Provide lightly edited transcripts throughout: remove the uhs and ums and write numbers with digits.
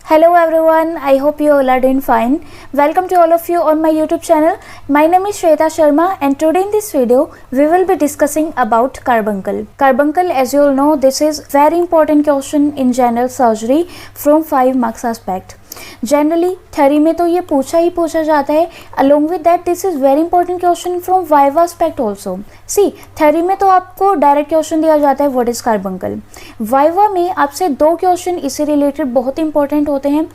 Hello everyone, I hope you all are doing fine. Welcome to all of you on my YouTube channel. My name is Shweta Sharma and today in this video we will be discussing about carbuncle. Carbuncle, as you all know, this is very important question in general surgery from 5 marks aspect. Generally theory में तो ये पूछा ही पूछा जाता है. Along with that this is very important question from viva aspect also. See theory में तो आपको डायरेक्ट क्वेश्चन दिया जाता है व्हाट इज कार्बंकल. वाइवा में आपसे 2 क्वेश्चन इससे रिलेटेड बहुत इंपॉर्टेंट होते हैं.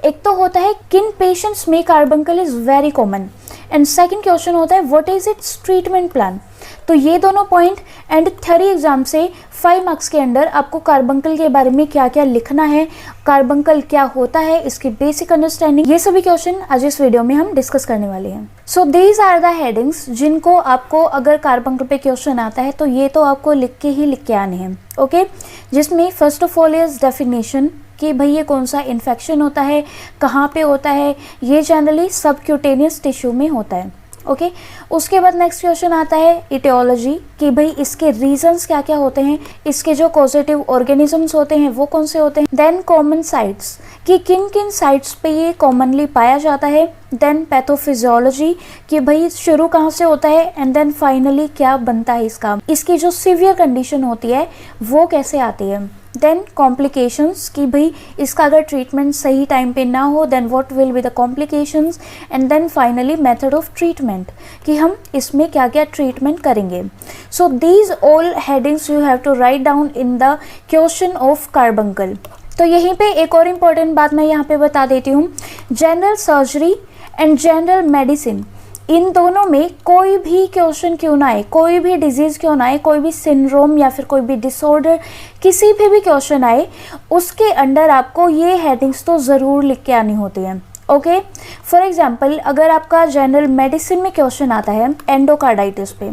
एक तो होता है किन पेशेंट्स में carbuncle is very common and second question होता है what is it's treatment plan. तो ये दोनों पॉइंट एंड थ्योरी एग्जाम से 5 मार्क्स के अंदर आपको कार्बंकल के बारे में क्या क्या लिखना है, कार्बंकल क्या होता है, इसकी बेसिक अंडरस्टैंडिंग, ये सभी क्वेश्चन आज इस वीडियो में हम डिस्कस करने वाले हैं. So these are the headings जिनको आपको अगर कार्बंकल पे क्वेश्चन आता है तो ये तो आपको लिख के आने हैं. ओके, जिसमें first of all is definition कि भाई ये कौन सा इन्फेक्शन होता है, कहाँ पे होता है. ये जनरली सबक्यूटेनियस टिश्यू में होता है. ओके, उसके बाद नेक्स्ट क्वेश्चन आता है इटियोलॉजी कि भाई इसके रीजंस क्या क्या होते हैं, इसके जो कॉजेटिव ऑर्गेनिजम्स होते हैं वो कौन से होते हैं. देन कॉमन साइट्स कि किन किन साइट्स पे ये कॉमनली पाया जाता है. देन पैथोफिजियोलॉजी कि भाई शुरू कहाँ से होता है एंड देन फाइनली क्या बनता है इसका, इसकी जो सीवियर कंडीशन होती है वो कैसे आती है. देन कॉम्प्लिकेशंस कि भाई इसका अगर ट्रीटमेंट सही टाइम पे ना हो then what will be the complications. And then finally method of treatment कि हम इसमें क्या क्या ट्रीटमेंट करेंगे. So these all headings you have to write down in the question of carbuncle. तो यहीं पे एक और इम्पॉर्टेंट बात मैं यहाँ पे बता देती हूँ. General surgery and general medicine in दोनों में कोई भी क्वेश्चन क्यों ना आए, कोई भी डिजीज़ क्यों ना आए, कोई भी सिंड्रोम या फिर कोई भी डिसऑर्डर किसी भी क्वेश्चन आए उसके अंडर आपको ये हेडिंग्स तो ज़रूर लिख के आनी होती है. ओके, फॉर एग्जांपल अगर आपका जनरल मेडिसिन में क्वेश्चन आता है एंडोकार्डाइटिस पे,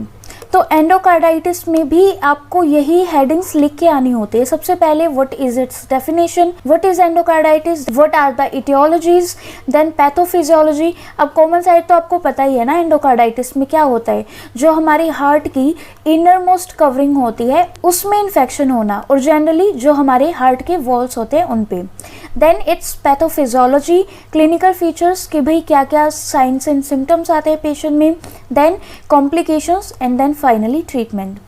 तो एंडोकार्डाइटिस में भी आपको यही हेडिंग्स लिख के आनी होती है. सबसे पहले what is its definition, what is endocarditis, what are the etiologies, then pathophysiology. अब कॉमन साइड तो आपको पता ही है ना एंडोकार्डाइटिस में क्या होता है, जो हमारी हार्ट की इनर मोस्ट कवरिंग होती है उसमें इन्फेक्शन होना और जनरली जो हमारे हार्ट के वॉल्स होते हैं उन पे. Then it's pathophysiology, clinical features कि भाई क्या क्या साइंस एंड सिम्टम्स आते हैं पेशेंट में. Then complications and then finally treatment.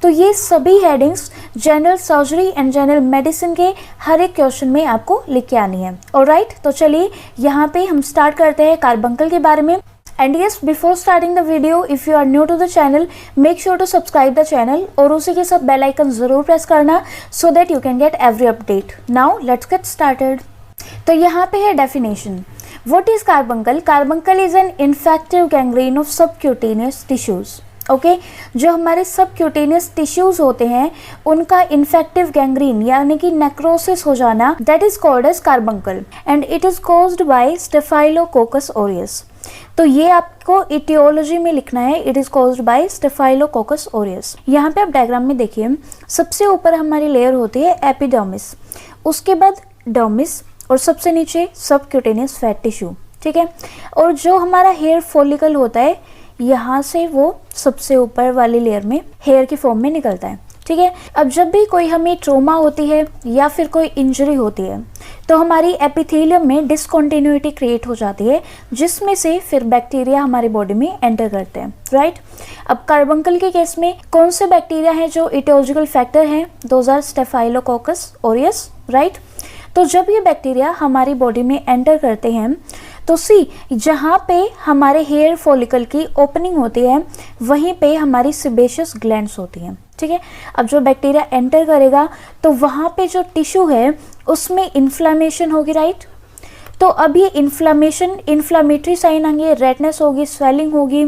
तो ये सभी headings general surgery and general medicine के हर एक क्वेश्चन में आपको लिख के आनी है. ऑलराइट, तो चलिए यहाँ पे हम स्टार्ट करते हैं कार्बंकल के बारे में. And yes, before starting the video if you are new to the channel make sure to subscribe the channel और उसी के साथ बेल आइकन ज़रूर प्रेस करना so that you can get every update. Now let's get started. तो यहाँ पे है definition. What is carbuncle. Carbuncle is an infective gangrene of subcutaneous tissues. Okay, जो हमारे सबक्यूटेनियस टिश्यूज होते हैं उनका इन्फेक्टिव गैंग्रीन यानी कि नेक्रोसिस हो जाना that is called as carbuncle and it is caused by staphylococcus aureus. तो ये आपको इटियोलॉजी में लिखना है. It is caused by staphylococcus aureus. यहाँ पे आप डायग्राम में देखिए, सबसे ऊपर हमारी लेयर होती है एपिडर्मिस, उसके बाद डर्मिस और सबसे नीचे सबक्यूटेनियस फैट टिश्यू. ठीक है, और जो हमारा हेयर फॉलिकल होता है यहाँ से वो सबसे ऊपर वाली लेयर में हेयर की फॉर्म में निकलता है. ठीक है, अब जब भी कोई हमें ट्रोमा होती है या फिर कोई इंजरी होती है तो हमारी एपिथेलियम में डिसकंटिन्यूटी क्रिएट हो जाती है जिसमें से फिर बैक्टीरिया हमारी बॉडी में एंटर करते हैं. राइट, अब कार्बंकल के केस में कौन से बैक्टीरिया हैं जो इटियोलॉजिकल फैक्टर हैं, those are staphylococcus aureus. Right, तो जब ये बैक्टीरिया हमारी बॉडी में एंटर करते हैं तो सी जहाँ पे हमारे हेयर फॉलिकल की ओपनिंग होती है वहीं पे हमारी सिबेशियस ग्लैंड्स होती हैं. ठीक है, अब जो बैक्टीरिया एंटर करेगा तो वहाँ पे जो टिश्यू है उसमें इन्फ्लामेशन होगी. राइट, तो अब ये इन्फ्लामेटरी साइन आएंगे, रेडनेस होगी, स्वेलिंग होगी,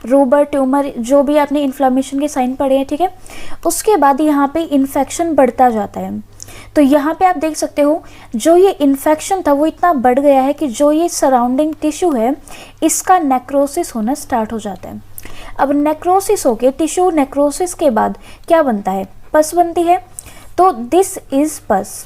रूबर, ट्यूमर, जो भी आपने इन्फ्लामेशन के साइन पढ़े हैं. ठीक है, उसके बाद यहाँ पे इन्फेक्शन बढ़ता जाता है. तो यहाँ पे आप देख सकते हो जो ये इन्फेक्शन था वो इतना बढ़ गया है कि जो ये सराउंडिंग टिश्यू है इसका नेक्रोसिस होना स्टार्ट हो जाता है. अब नेक्रोसिस होके टिश्यू नेक्रोसिस के बाद क्या बनता है, पस बनती है. तो दिस इज पस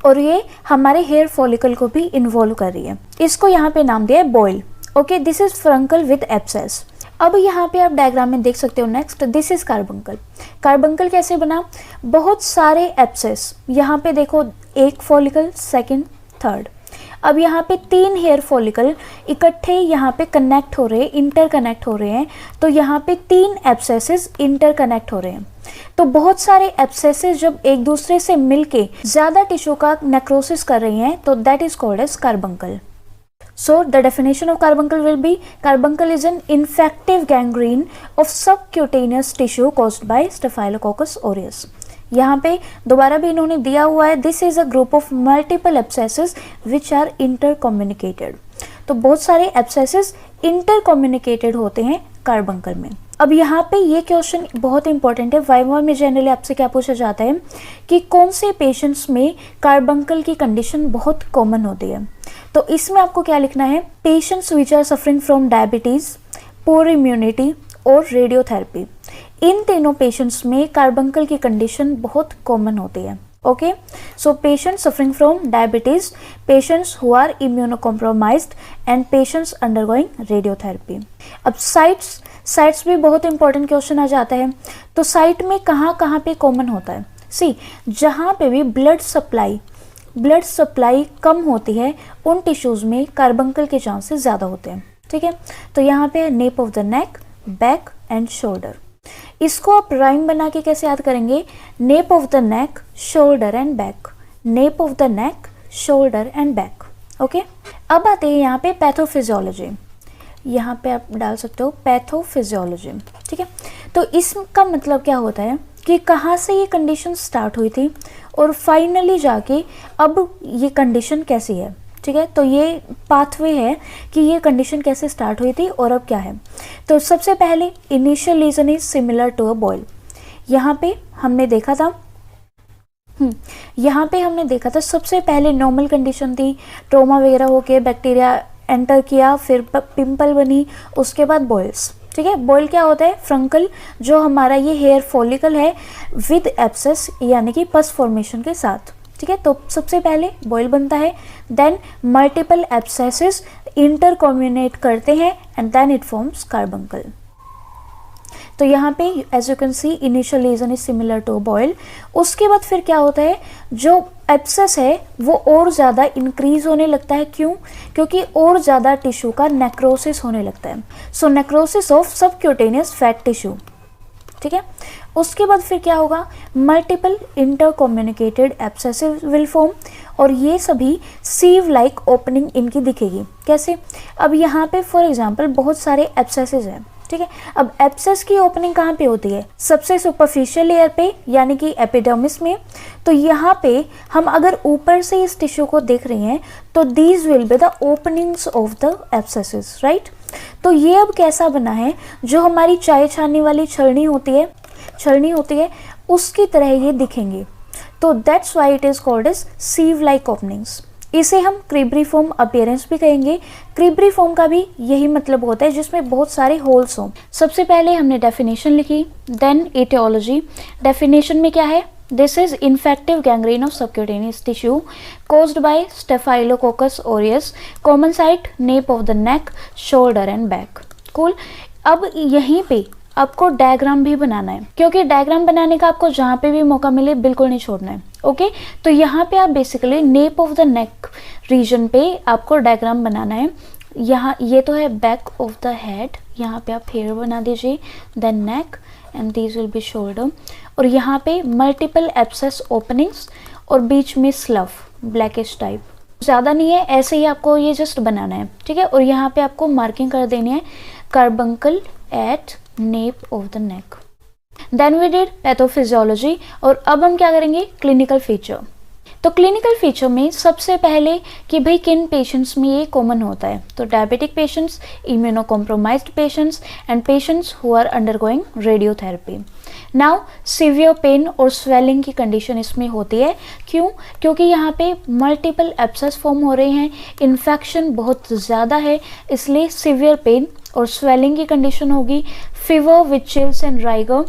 और ये हमारे हेयर फॉलिकल को भी इन्वॉल्व कर रही है. इसको यहाँ पे नाम दिया है boil. Okay, this is furuncle with abscess. अब यहाँ पे आप डायग्राम में देख सकते हो next this is carbuncle. Carbuncle कैसे बना, बहुत सारे एब्सेस, यहाँ पे देखो एक फॉलिकल, सेकंड, थर्ड, अब यहाँ पे 3 हेयर फॉलिकल इकट्ठे यहाँ पे कनेक्ट हो रहे हैं, इंटरकनेक्ट हो रहे हैं, तो यहाँ पे 3 एब्सेसेस इंटरकनेक्ट हो रहे हैं। तो बहुत सारे एब्सेसेस जब एक दूसरे से मिलके ज़्यादा टिश्यू का नेक्रोसिस कर रही हैं तो that is called as carbuncle. So the definition of carbuncle will be carbuncle is an infective gangrene of subcutaneous tissue caused by Staphylococcus aureus। यहाँ पे दोबारा भी इन्होंने दिया हुआ है, this is a group of multiple abscesses which are intercommunicated. तो बहुत सारे एब्सेसेस इंटरकम्युनिकेटेड होते हैं कार्बंकल में। अब यहाँ पे ये क्वेश्चन बहुत इंपॉर्टेंट है, वाइवा में जनरली आपसे क्या पूछा जाता है कि कौन से पेशेंट्स में कार्बंकल की कंडीशन बहुत कॉमन होती है। तो इसमें आपको क्या लिखना है, patients which are suffering from diabetes, poor immunity और रेडियोथेरेपी, इन तीनों पेशेंट्स में कार्बंकल की कंडीशन बहुत कॉमन होती है। Okay, so patients suffering from diabetes, patients who are immunocompromised and patients undergoing radiotherapy. अब साइट्स भी बहुत इंपॉर्टेंट क्वेश्चन आ जाता है। तो साइट में कहाँ पे कॉमन होता है, सी जहाँ पे भी ब्लड सप्लाई कम होती है उन टिश्यूज में कार्बंकल के चांसेस ज़्यादा होते हैं। ठीक है, तो यहाँ पे nap of the neck, back and shoulder. इसको आप राइम बना के कैसे याद करेंगे, nap of the neck, shoulder and back, nap of the neck, shoulder and back. Okay, अब आते हैं यहाँ पे पैथोफिजियोलॉजी। यहाँ पे आप डाल सकते हो पैथोफिजियोलॉजी। ठीक है, तो इसका मतलब क्या होता है कि कहाँ से ये कंडीशन स्टार्ट हुई थी और फाइनली जाके अब ये कंडीशन कैसी है। ठीक है, तो ये पाथवे है कि ये कंडीशन कैसे स्टार्ट हुई थी और अब क्या है। तो सबसे पहले initial lesion is similar to a boil. यहाँ पे हमने देखा था सबसे पहले नॉर्मल कंडीशन थी, ट्रोमा वगैरह होके बैक्टीरिया एंटर किया, फिर पिंपल बनी, उसके बाद बॉयल्स। ठीक है, बॉयल क्या होता है, फ्रंकल जो हमारा ये हेयर फॉलिकल है विद एब्सेस यानी कि पस फॉर्मेशन के साथ। ठीक है, तो सबसे पहले बॉयल बनता है, देन मल्टीपल एब्सेसेस इंटरकम्युनिकेट करते हैं and then it forms carbuncle. तो यहाँ पे as you can see initial lesion is similar to boil. उसके बाद फिर क्या होता है, जो एब्सेस है वो और ज़्यादा इंक्रीज होने लगता है। क्यों, क्योंकि और ज़्यादा टिश्यू का नेक्रोसिस होने लगता है। So necrosis of subcutaneous fat tissue. ठीक है, उसके बाद फिर क्या होगा, multiple intercommunicated abscesses will form और ये सभी सीव लाइक ओपनिंग इनकी दिखेगी। कैसे, अब यहाँ पे फॉर एग्जांपल बहुत सारे एब्सेसेस हैं। ठीक है, अब एब्सेस की ओपनिंग कहाँ पे होती है, सबसे सुपरफिशियल लेयर पे यानी कि एपिडर्मिस में। तो यहाँ पे हम अगर ऊपर से इस टिश्यू को देख रहे हैं तो these will be the openings of the एब्सेसेस, right. तो ये अब कैसा बना है, जो हमारी चाय छानने वाली छलनी होती है उसकी तरह ये दिखेंगे। तो that's why it is called as sieve like openings. इसे हम क्रिब्रिफॉर्म अपीयरेंस भी कहेंगे। क्रिब्रिफॉर्म का भी यही मतलब होता है जिसमें बहुत सारे होल्स हों। सबसे पहले हमने डेफिनेशन लिखी, देन एटियोलॉजी। डेफिनेशन में क्या है, this is infective gangrene of subcutaneous tissue caused by Staphylococcus aureus, common site nap of the neck, shoulder and back. Cool. अब यहीं पे आपको डायग्राम भी बनाना है, क्योंकि डायग्राम बनाने का आपको जहाँ पे भी मौका मिले बिल्कुल नहीं छोड़ना है। ओके, तो यहाँ पे आप basically nap of the neck region पे आपको डायग्राम बनाना है। यहाँ ये तो है बैक ऑफ द हेड, यहाँ पे आप हेयर बना दीजिए, then neck and these will be shoulder. और यहाँ पे मल्टीपल एब्सेस ओपनिंग्स और बीच में स्लव ब्लैकिश टाइप, ज़्यादा नहीं है, ऐसे ही आपको ये जस्ट बनाना है। ठीक है, और यहाँ पे आपको मार्किंग कर देनी है carbuncle at nape of the neck. Then we did pathophysiology और अब हम क्या करेंगे, क्लिनिकल फीचर। तो क्लिनिकल फीचर में सबसे पहले कि भाई किन पेशेंट्स में ये कॉमन होता है, तो diabetic patients, immunocompromised patients and patients who are undergoing radiotherapy. Now severe pain और स्वेलिंग की कंडीशन इसमें होती है। क्यों, क्योंकि यहाँ पे मल्टीपल एब्सेस फॉर्म हो रहे हैं, इन्फेक्शन बहुत ज़्यादा है, इसलिए सिवियर पेन और स्वेलिंग की कंडीशन होगी। Fever with chills and rigor.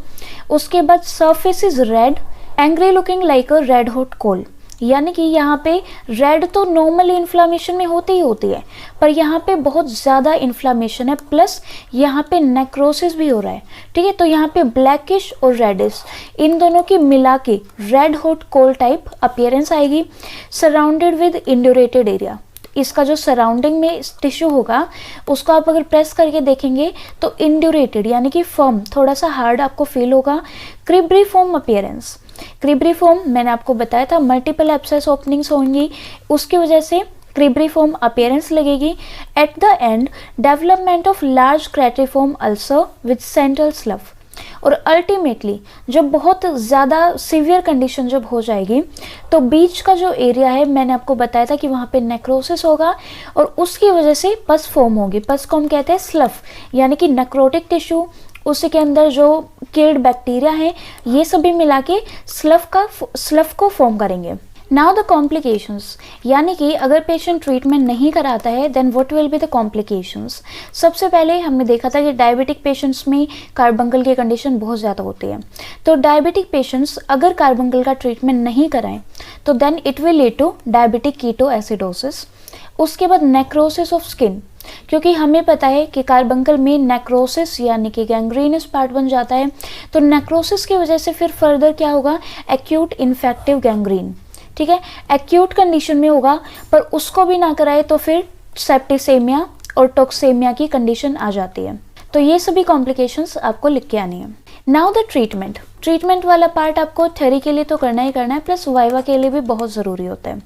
उसके बाद surface is red, angry looking like a red hot coal, यानी कि यहाँ पे रेड तो नॉर्मल इन्फ्लामेशन में होती ही होती है, पर यहाँ पे बहुत ज़्यादा इन्फ्लामेशन है, प्लस यहाँ पे नेक्रोसिस भी हो रहा है। ठीक है, तो यहाँ पे ब्लैकिश और रेडिश इन दोनों की मिला के रेड हॉट कोल टाइप अपीयरेंस आएगी। सराउंडेड विद इंड्यूरेटेड एरिया, इसका जो सराउंडिंग में टिश्यू होगा उसको आप अगर प्रेस करके देखेंगे तो इंड्यूरेटेड यानी कि फर्म, थोड़ा सा हार्ड आपको फील होगा। क्रिब्रीफॉर्म अपीयरेंस, क्रिब्रीफॉर्म मैंने आपको बताया था मल्टीपल एब्सेस ओपनिंग्स होंगी, उसकी वजह से क्रिब्रीफॉर्म अपीयरेंस लगेगी। At the end development of large crateriform ulcer with central slough, और अल्टीमेटली जब बहुत ज़्यादा सीवियर कंडीशन जब हो जाएगी तो बीच का जो एरिया है मैंने आपको बताया था कि वहाँ पे नेक्रोसिस होगा और उसकी वजह से पस फॉर्म होगी। पस को हम कहते हैं स्लफ, यानी कि नेक्रोटिक टिश्यू, उसके अंदर जो किल्ड बैक्टीरिया हैं ये सभी मिला के स्लफ को फॉर्म करेंगे। नाउ द कॉम्प्लिकेशंस, यानी कि अगर पेशेंट ट्रीटमेंट नहीं कराता है then what will be the complications. सबसे पहले हमने देखा था कि डायबिटिक पेशेंट्स में कार्बंकल की कंडीशन बहुत ज़्यादा होती है, तो डायबिटिक पेशेंट्स अगर कार्बंकल का ट्रीटमेंट नहीं कराएं तो then it will lead to diabetic keto acidosis. उसके बाद नेक्रोसिस ऑफ स्किन, क्योंकि हमें पता है कि कार्बंकल में नेक्रोसिस यानी कि गैंग्रीनस पार्ट बन जाता है, तो नेक्रोसिस की वजह से फिर फर्दर क्या होगा, एक्यूट इन्फेक्टिव गैंग्रीन, ठीक है, एक्यूट कंडीशन में होगा। पर उसको भी ना कराए तो फिर सेप्टिसेमिया और टॉक्सेमिया की कंडीशन आ जाती है। तो ये सभी कॉम्प्लिकेशंस आपको लिख के आनी है। नाउ द ट्रीटमेंट वाला पार्ट आपको थ्योरी के लिए तो करना ही करना है, प्लस वाइवा के लिए भी बहुत ज़रूरी होता है।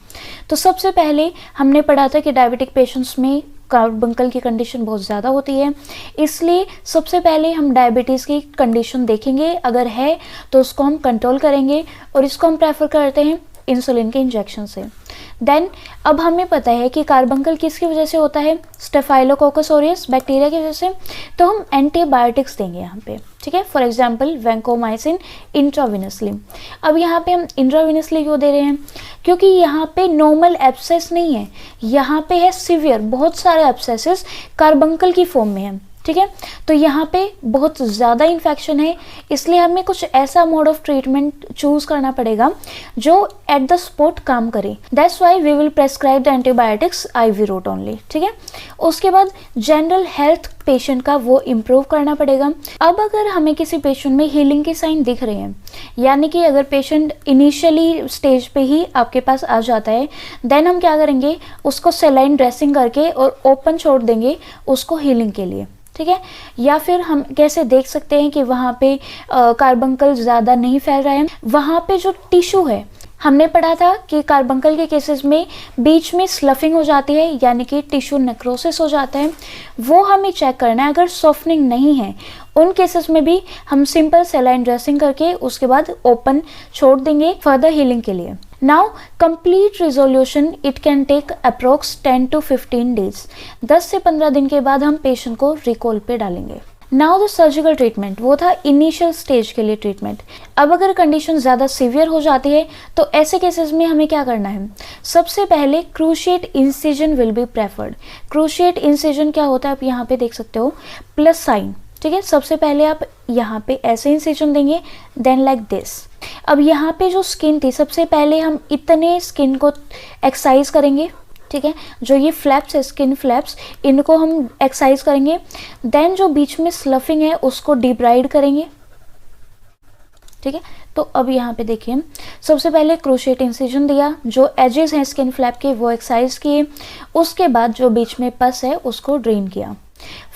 तो सबसे पहले हमने पढ़ा था कि डायबिटिक पेशेंट्स में कार्बंकल की कंडीशन बहुत ज़्यादा होती है, इसलिए सबसे पहले हम डायबिटीज़ की कंडीशन देखेंगे, अगर है तो उसको हम कंट्रोल करेंगे और इसको हम प्रेफर करते हैं इंसुलिन के इंजेक्शन से। देन अब हमें पता है कि कार्बंकल किसकी वजह से होता है, स्टेफाइलोकोकस ऑरियस बैक्टीरिया की वजह से, तो हम एंटीबायोटिक्स देंगे यहाँ पे, ठीक है। For example vancomycin intravenously. अब यहाँ पे हम इंट्राविनसली क्यों दे रहे हैं, क्योंकि यहाँ पे नॉर्मल एब्सेस नहीं है, यहाँ पे है सीवियर, बहुत सारे एब्सेसेस कार्बंकल की फॉर्म में है, ठीक है। तो यहाँ पे बहुत ज़्यादा इन्फेक्शन है, इसलिए हमें कुछ ऐसा मोड ऑफ ट्रीटमेंट चूज करना पड़ेगा जो एट द स्पॉट काम करे। That's why we will prescribe the antibiotics IV route only, ठीक है। उसके बाद जनरल हेल्थ पेशेंट का वो इम्प्रूव करना पड़ेगा। अब अगर हमें किसी पेशेंट में हीलिंग के साइन दिख रहे हैं, यानी कि अगर पेशेंट इनिशियली स्टेज पे ही आपके पास आ जाता है, देन हम क्या करेंगे, उसको सेलाइन ड्रेसिंग करके और ओपन छोड़ देंगे उसको हीलिंग के लिए, ठीक है। या फिर हम कैसे देख सकते हैं कि वहाँ पे कार्बंकल ज़्यादा नहीं फैल रहा है, वहाँ पे जो टिश्यू है, हमने पढ़ा था कि कार्बंकल के केसेस में बीच में स्लफिंग हो जाती है यानी कि टिश्यू नेक्रोसिस हो जाता है, वो हमें चेक करना है। अगर सॉफ्टनिंग नहीं है उन केसेस में भी हम सिंपल सेलाइन ड्रेसिंग करके उसके बाद ओपन छोड़ देंगे फर्दर हीलिंग के लिए। Now complete resolution it can take approx 10 to 15 days. 10 से 15 दिन के बाद हम पेशेंट को रिकॉल पे डालेंगे। नाउ द सर्जिकल ट्रीटमेंट, वो था इनिशियल स्टेज के लिए ट्रीटमेंट। अब अगर कंडीशन ज़्यादा सीवियर हो जाती है तो ऐसे केसेस में हमें क्या करना है, सबसे पहले cruciate incision will be preferred. Cruciate incision क्या होता है, आप यहाँ पे देख सकते हो प्लस साइन, ठीक है। सबसे पहले आप यहाँ पे ऐसे इंसिजन देंगे, देन लाइक दिस। अब यहाँ पे जो स्किन थी, सबसे पहले हम इतने स्किन को एक्सरसाइज करेंगे, ठीक है। जो ये फ्लैप्स है, स्किन फ्लैप्स, इनको हम एक्सरसाइज करेंगे। देन जो बीच में स्लफिंग है उसको डिब्राइड करेंगे, ठीक है। तो अब यहाँ पे देखिए, सबसे पहले क्रोशिएट इंसिजन दिया, जो एजेस हैं स्किन फ्लैप के वो एक्सरसाइज किए, उसके बाद जो बीच में पस है उसको ड्रेन किया।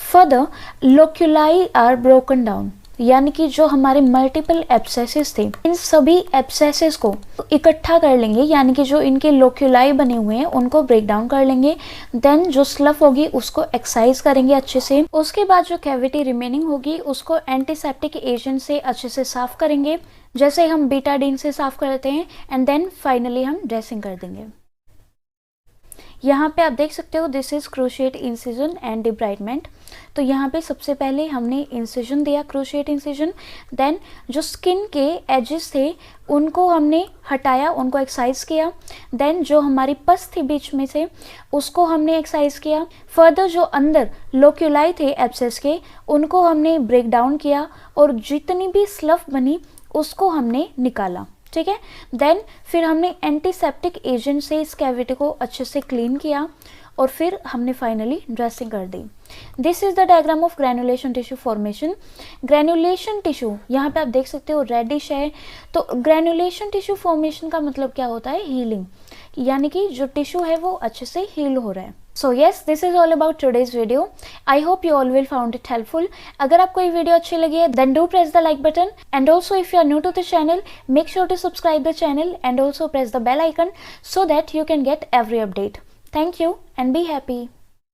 फर्दर लोक्यूलाई आर ब्रोकन डाउन, यानी कि जो हमारे मल्टीपल एब्सेसेस थे, इन सभी एब्सेसेस को इकट्ठा कर लेंगे, यानी कि जो इनके लोक्यूलाई बने हुए हैं उनको ब्रेक डाउन कर लेंगे। देन जो स्लफ होगी उसको एक्सरसाइज करेंगे अच्छे से। उसके बाद जो कैविटी रिमेनिंग होगी उसको एंटीसेप्टिक एजेंट से अच्छे से साफ करेंगे, जैसे हम बीटाडीन से साफ करते हैं, एंड देन फाइनली हम ड्रेसिंग कर देंगे। यहाँ पे आप देख सकते हो this is cruciate incision and debridement. तो यहाँ पे सबसे पहले हमने इंसिजन दिया, क्रोशिएट इंसिजन। देन जो स्किन के एजेस थे उनको हमने हटाया, उनको एक्सरसाइज किया। देन जो हमारी पस थी बीच में से उसको हमने एक्सरसाइज किया। फर्दर जो अंदर लोक्यूलाई थे एब्सेस के उनको हमने ब्रेक डाउन किया और जितनी भी स्लफ बनी उसको हमने निकाला, ठीक है। देन फिर हमने एंटीसेप्टिक एजेंट से इस कैविटी को अच्छे से क्लीन किया और फिर हमने फाइनली ड्रेसिंग कर दी। This is the diagram of granulation tissue formation. Granulation tissue यहाँ पे आप देख सकते हो रेडिश है। तो ग्रैनुलेशन टिश्यू फॉर्मेशन का मतलब क्या होता है, हीलिंग, यानी कि जो टिश्यू है वो अच्छे से हील हो रहा है। So yes, this is all about today's video. I hope you all will found it helpful. अगर आपको ये वीडियो अच्छी लगी है then do press the like button, and also if you are new to the channel make sure to subscribe the channel and also press the bell icon so that you can get every update. Thank you and be happy.